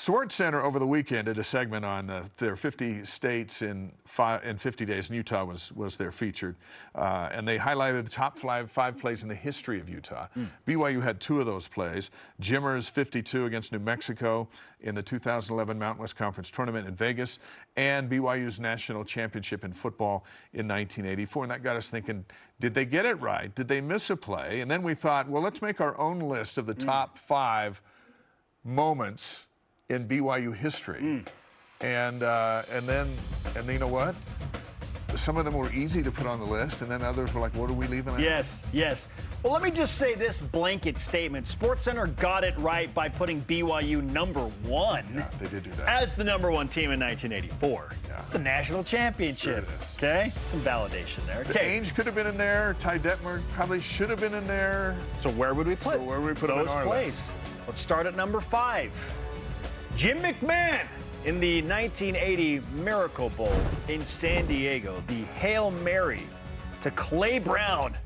SportsCenter over the weekend did a segment on their 50 states in 50 days, and Utah was their featured. And they highlighted the top five plays in the history of Utah. BYU had 2 of those plays. Jimmer's 52 against New Mexico in the 2011 Mountain West Conference Tournament in Vegas, and BYU's national championship in football in 1984. And that got us thinking, did they get it right? Did they miss a play? And then we thought, well, let's make our own list of the top 5 moments in BYU history. And then you know what? Some of them were easy to put on the list, and then others were like, what are we leaving out? Yes. Well, let me just say this blanket statement. SportsCenter got it right by putting BYU #1. Yeah, they did do that. As the #1 team in 1984. Yeah. It's a national championship. Sure it is. Okay? Some validation there. Okay. Ainge could have been in there. Detmer probably should have been in there. So where would we put those plays? Let's start at number 5. Jim McMahon in the 1980 Miracle Bowl in San Diego. The Hail Mary to Clay Brown.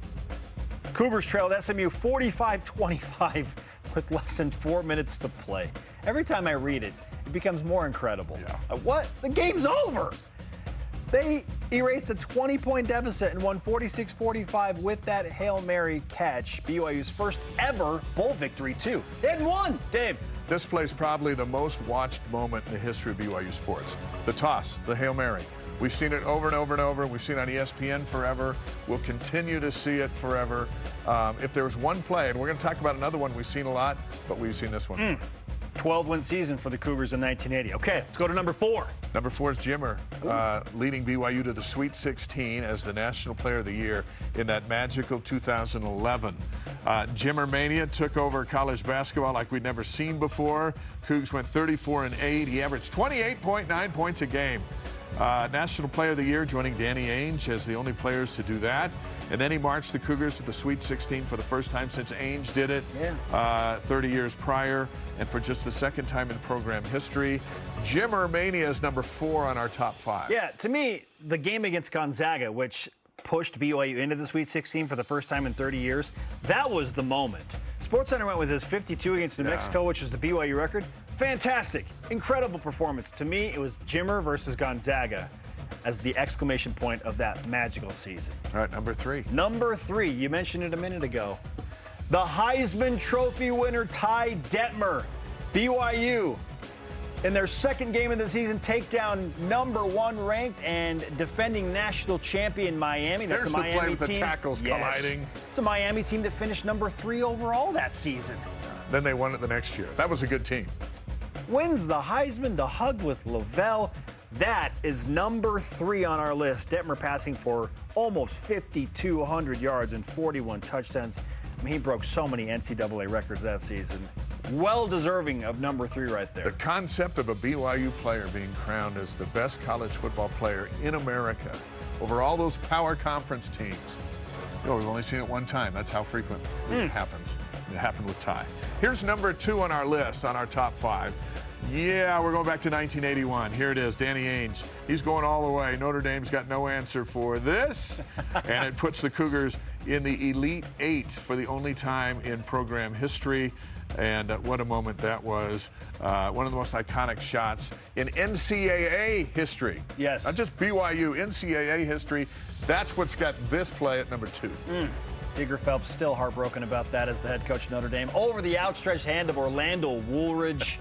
Cougars trailed SMU 45-25 with less than 4 minutes to play. Every time I read it, it becomes more incredible. Yeah. What? The game's over. They erased a 20-point deficit and won 46-45 with that Hail Mary catch. BYU's first ever bowl victory, too. They hadn't won, Dave. This play's probably the most watched moment in the history of BYU sports. The toss, the Hail Mary. We've seen it over and over and over. We've seen it on ESPN forever. We'll continue to see it forever. If there was one play, and we're going to talk about another one we've seen a lot, but we've seen this one. 12-win season for the Cougars in 1980. Okay, let's go to number 4. Number 4 is Jimmer, leading BYU to the Sweet 16 as the National Player of the Year in that magical 2011. Jimmer mania took over college basketball like we'd never seen before. Cougs went 34-8. He averaged 28.9 points a game. National Player of the Year, joining Danny Ainge as the only players to do that. And then he marched the Cougars to the Sweet 16 for the first time since Ainge did it 30 years prior, and for just the second time in program history. Jimmer mania is number 4 on our top 5. Yeah, to me, the game against Gonzaga, which pushed BYU into the Sweet 16 for the first time in 30 years, that was the moment. SportsCenter went with his 52 against New Mexico, which is the BYU record. Fantastic. Incredible performance. To me, it was Jimmer versus Gonzaga as the exclamation point of that magical season. All right, number 3. Number 3, you mentioned it a minute ago. The Heisman Trophy winner, Ty Detmer. BYU, in their second game of the season, take down #1 ranked and defending national champion Miami. There's the play with the tackles colliding. It's a Miami team that finished number 3 overall that season. Then they won it the next year. That was a good team. Wins the Heisman, the hug with Lavelle. That is number 3 on our list. Detmer passing for almost 5,200 yards and 41 touchdowns. I mean, he broke so many NCAA records that season. Well deserving of number 3 right there. The concept of a BYU player being crowned as the best college football player in America over all those power conference teams. You know, we've only seen it one time. That's how frequent it happens. It happened with Ty. Here's number 2 on our list, on our top 5. Yeah, we're going back to 1981. Here it is, Danny Ainge. He's going all the way. Notre Dame's got no answer for this. And it puts the Cougars in the Elite 8 for the only time in program history. And what a moment that was. One of the most iconic shots in NCAA history. Yes. Not just BYU, NCAA history. That's what's got this play at number 2. Digger Phelps still heartbroken about that as the head coach of Notre Dame. Over the outstretched hand of Orlando Woolridge.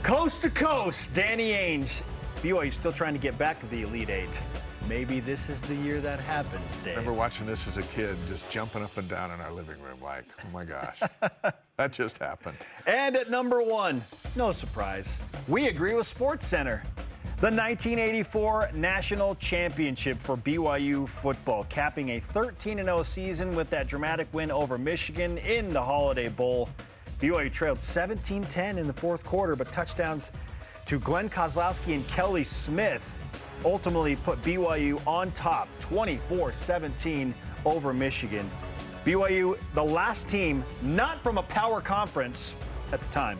Coast to coast, Danny Ainge. BYU still trying to get back to the Elite 8. Maybe this is the year that happens, Dave. I remember watching this as a kid, just jumping up and down in our living room like, oh my gosh, that just happened. And at number 1, no surprise, we agree with SportsCenter. The 1984 National Championship for BYU football, capping a 13-0 season with that dramatic win over Michigan in the Holiday Bowl. BYU trailed 17-10 in the fourth quarter, but touchdowns to Glenn Kozlowski and Kelly Smith ultimately put BYU on top, 24-17 over Michigan. BYU, the last team not from a power conference at the time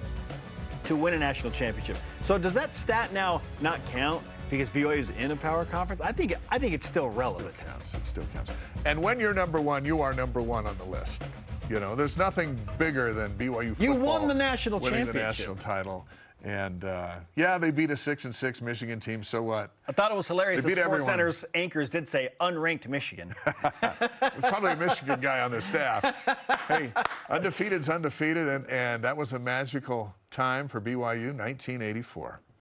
to win a national championship. So does that stat now not count because BYU is in a power conference? I think it's still relevant. It still counts. And when you're number 1, you are number 1 on the list. You know, there's nothing bigger than BYU football. You won the national winning championship. the national title. And yeah, they beat a 6-6 Michigan team. So what? I thought it was hilarious They that beat everyone. SportsCenter's anchors did say unranked Michigan. There's probably a Michigan guy on their staff. Hey, undefeated's undefeated, and that was a magical time for BYU, 1984.